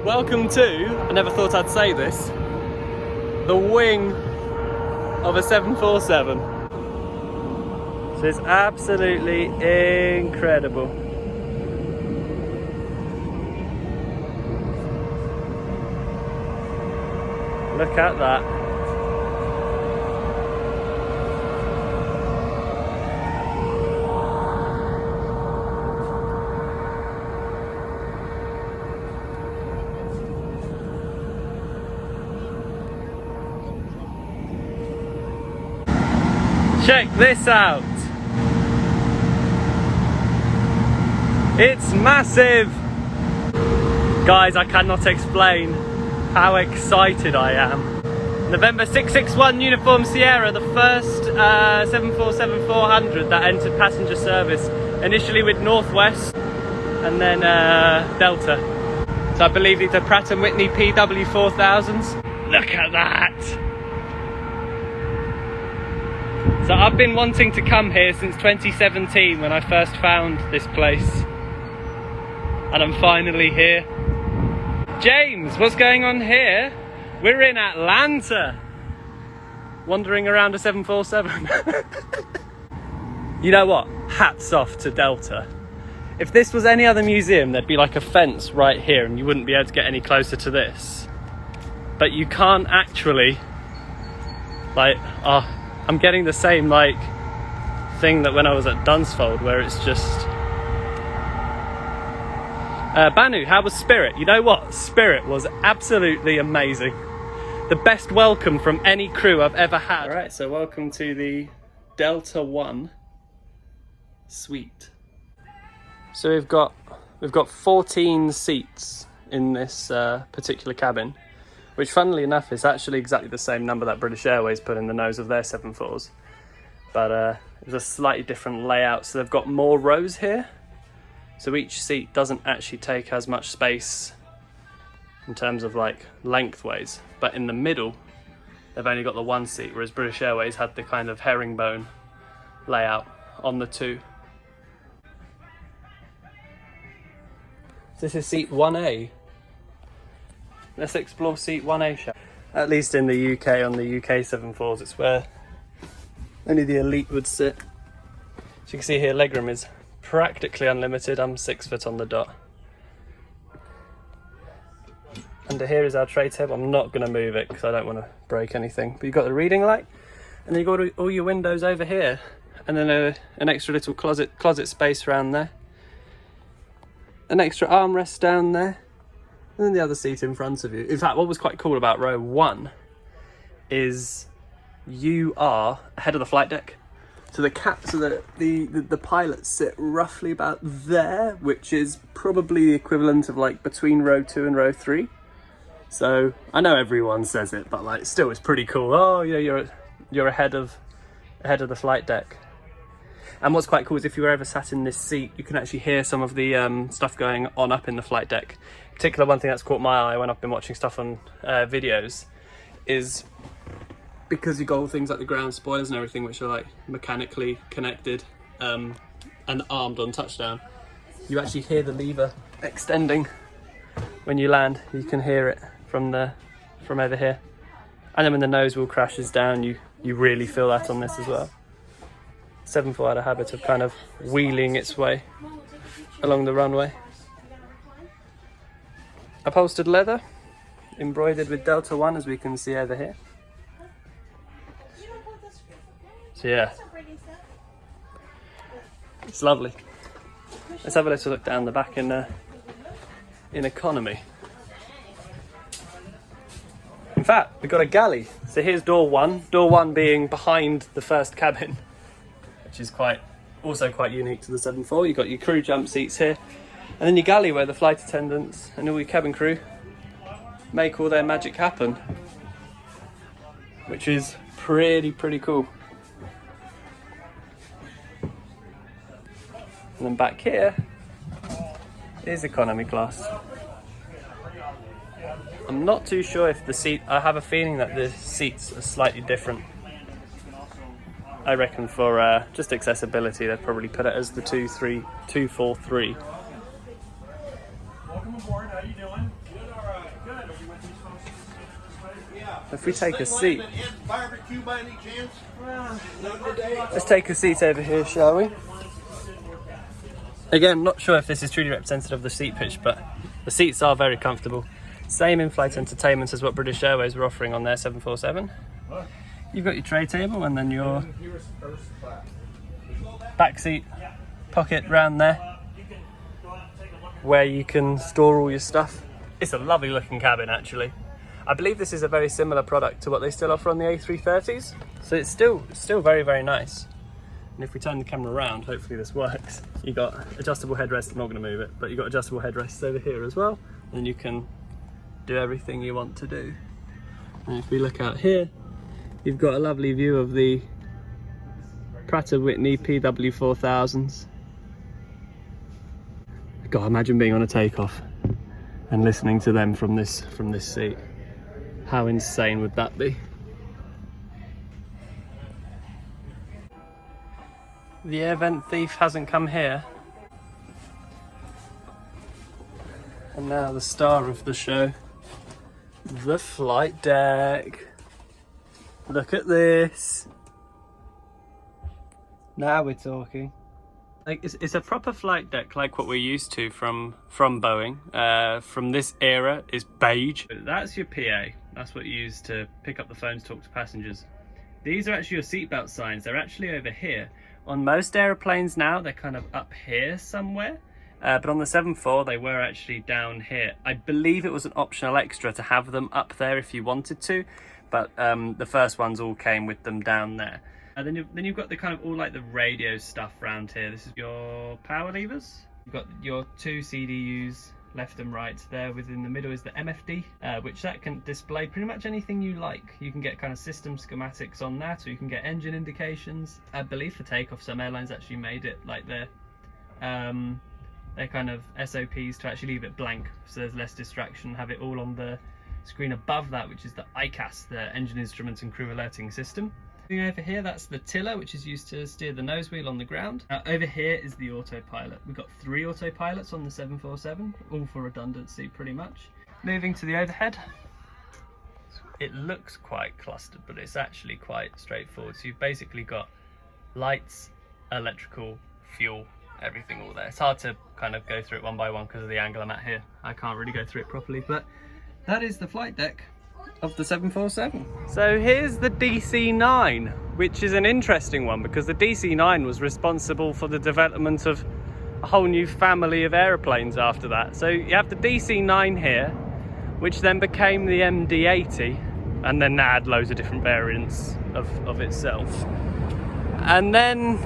Welcome to, I never thought I'd say this, the wing of a 747. So it's absolutely incredible. Look at that. Check this out. It's massive. Guys, I cannot explain how excited I am. November 661 Uniform Sierra, the first 747-400 that entered passenger service, initially with Northwest and then Delta. So I believe these are Pratt & Whitney PW4000s. Look at that. So I've been wanting to come here since 2017 when I first found this place. And I'm finally here. James, what's going on here? We're in Atlanta. Wandering around a 747. You know what? Hats off to Delta. If this was any other museum, there'd be like a fence right here and you wouldn't be able to get any closer to this. But you can't actually, like, I'm getting the same like thing that when I was at Dunsfold, where it's just Banu, how was Spirit? You know what? Spirit was absolutely amazing. The best welcome from any crew I've ever had. Alright, so welcome to the Delta One suite. So we've got 14 seats in this particular cabin, which funnily enough is actually exactly the same number that British Airways put in the nose of their 74s. But it's a slightly different layout, so they've got more rows here. So each seat doesn't actually take as much space in terms of like lengthways. But in the middle, they've only got the one seat, whereas British Airways had the kind of herringbone layout on the two. This is seat 1A. Let's explore seat 1A, shall we? At least in the UK, on the UK 74s, it's where only the elite would sit. As you can see here, legroom is practically unlimited. I'm 6 foot on the dot. Under here is our tray table. I'm not going to move it because I don't want to break anything. But you've got the reading light, and then you've got all your windows over here, and then an extra little closet space around there. An extra armrest down there. And then the other seat in front of you. In fact, what was quite cool about row 1 is you are ahead of the flight deck. So the pilots sit roughly about there, which is probably the equivalent of like between row 2 and row 3. So I know everyone says it, but like still it's pretty cool. Oh yeah, you're ahead of the flight deck. And what's quite cool is if you were ever sat in this seat, you can actually hear some of the stuff going on up in the flight deck. In particular, one thing that's caught my eye when I've been watching stuff on videos is because you've got all things like the ground spoilers and everything, which are like mechanically connected and armed on touchdown. You actually hear the lever extending when you land. You can hear it from over here. And then when the nose wheel crashes down, you really feel that on this as well. 74 had a habit of kind of wheeling its way along the runway. Upholstered leather, embroidered with Delta One, as we can see over here. So yeah, it's lovely. Let's have a little look down the back in economy. In fact, we've got a galley. So here's door one being behind the first cabin, which is also quite unique to the 74. You've got your crew jump seats here, and then your galley where the flight attendants and all your cabin crew make all their magic happen, which is pretty cool. And then back here is economy class. I'm not too sure if the seat, I have a feeling that the seats are slightly different. I reckon for just accessibility, they'd probably put it as the 243. Welcome aboard, how you doing? Good, all right. If we take a seat, let's take a seat over here, shall we? Again, not sure if this is truly representative of the seat pitch, but the seats are very comfortable. Same in-flight entertainment as what British Airways were offering on their 747. You've got your tray table and then your back seat pocket round there where you can store all your stuff. It's a lovely looking cabin actually. I believe this is a very similar product to what they still offer on the A330s. So it's still very, very nice. And if we turn the camera around, hopefully this works. You got adjustable headrests, I'm not gonna move it, but you've got adjustable headrests over here as well. And you can do everything you want to do. And if we look out here, you've got a lovely view of the Pratt & Whitney PW4000s. God, imagine being on a takeoff and listening to them from this seat. How insane would that be? The air vent thief hasn't come here. And now the star of the show, the flight deck. Look at this. Now we're talking. Like it's a proper flight deck, like what we're used to from Boeing. From this era is beige. That's your PA. That's what you use to pick up the phone to talk to passengers. These are actually your seatbelt signs. They're actually over here. On most aeroplanes now, they're kind of up here somewhere. But on the 747, they were actually down here. I believe it was an optional extra to have them up there if you wanted to, but the first ones all came with them down there. And then you've got the kind of all like the radio stuff around here. This is your power levers. You've got your two CDUs left and right there. Within the middle is the MFD, which that can display pretty much anything you like. You can get kind of system schematics on that, or you can get engine indications. I believe for takeoff, some airlines actually made it like their kind of SOPs to actually leave it blank, so there's less distraction. Have it all on the screen above that, which is the ICAS, the Engine Instrument and Crew Alerting System. Over here, that's the tiller, which is used to steer the nose wheel on the ground. Over here is the autopilot. We've got 3 autopilots on the 747, all for redundancy pretty much. Moving to the overhead, it looks quite clustered, but it's actually quite straightforward. So you've basically got lights, electrical, fuel, everything all there. It's hard to kind of go through it one by one because of the angle I'm at here. I can't really go through it properly, but that is the flight deck of the 747. So here's the DC-9, which is an interesting one because the DC-9 was responsible for the development of a whole new family of aeroplanes after that. So you have the DC-9 here, which then became the MD-80, and then that had loads of different variants of itself. And then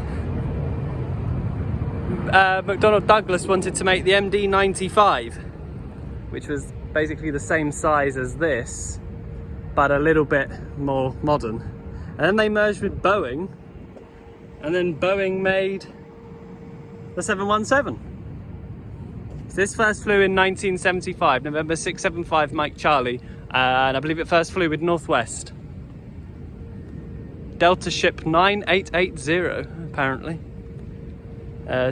McDonnell Douglas wanted to make the MD-95, which was basically the same size as this, but a little bit more modern. And then they merged with Boeing, and then Boeing made the 717. So this first flew in 1975, November 675 Mike Charlie, and I believe it first flew with Northwest. Delta ship 9880, apparently.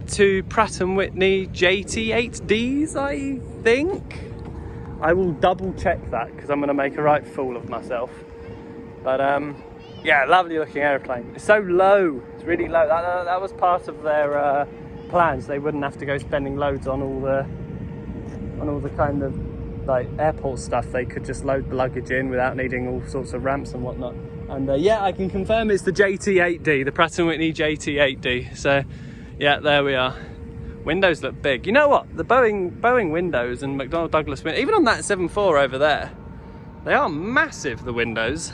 2 Pratt & Whitney JT8Ds, I think. I will double check that because I'm going to make a right fool of myself. But yeah, lovely looking aeroplane. It's so low, it's really low. That was part of their plans. They wouldn't have to go spending loads on all the kind of like airport stuff. They could just load the luggage in without needing all sorts of ramps and whatnot. And yeah, I can confirm it's the JT8D, the Pratt & Whitney JT8D. So yeah, there we are. Windows look big. You know what? The Boeing windows and McDonnell Douglas windows, even on that 747 over there, they are massive, the windows.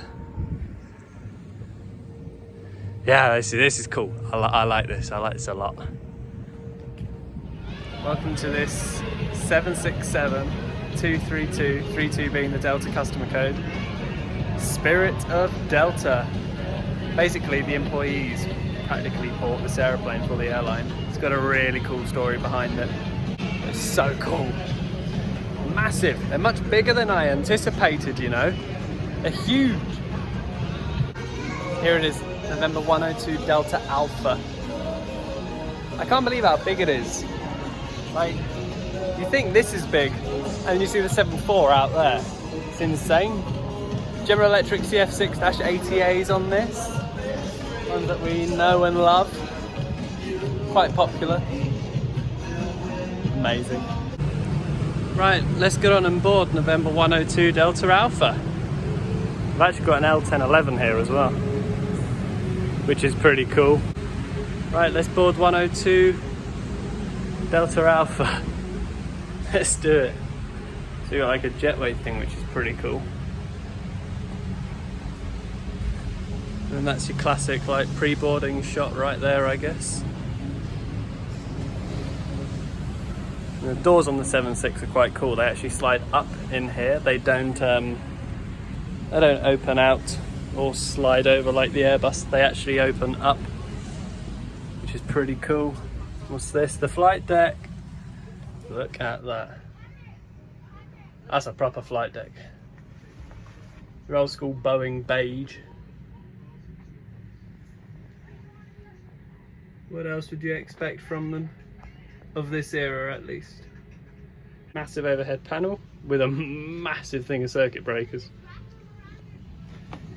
Yeah, this is cool. I like this. I like this a lot. Welcome to this 767-232-32 being the Delta customer code. Spirit of Delta. Basically, the employees practically bought this aeroplane for the airline. It's got a really cool story behind it. It's so cool. Massive. They're much bigger than I anticipated, you know. They're huge. Here it is, November 102 Delta Alpha. I can't believe how big it is. Like, you think this is big, and you see the 74 out there. It's insane. General Electric CF6-80As on this. One that we know and love. Quite popular. Amazing. Right, let's get on board November 102 Delta Alpha. I've actually got an L1011 here as well, which is pretty cool. Right, let's board 102 Delta Alpha. Let's do it. So you got like a jetway thing, which is pretty cool. And that's your classic like pre-boarding shot right there, I guess. And the doors on the 7.6 are quite cool. They actually slide up in here. They don't open out or slide over like the Airbus. They actually open up, which is pretty cool. What's this? The flight deck. Look at that. That's a proper flight deck. Your old school Boeing beige. What else would you expect from them? Of this era at least. Massive overhead panel with a massive thing of circuit breakers.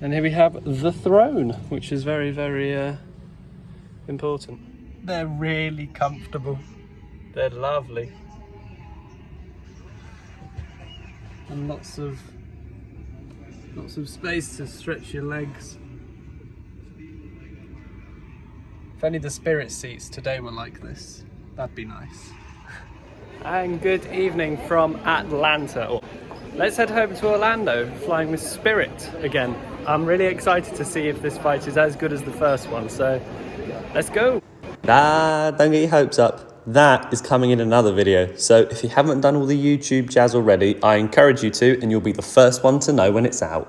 And here we have the throne, which is very, very important. They're really comfortable. They're lovely. And lots of space to stretch your legs. If only the Spirit seats today were like this, that'd be nice. And good evening from Atlanta. Let's head home to Orlando, flying with Spirit again. I'm really excited to see if this flight is as good as the first one, so let's go. Don't get your hopes up. That is coming in another video. So if you haven't done all the YouTube jazz already, I encourage you to, and you'll be the first one to know when it's out.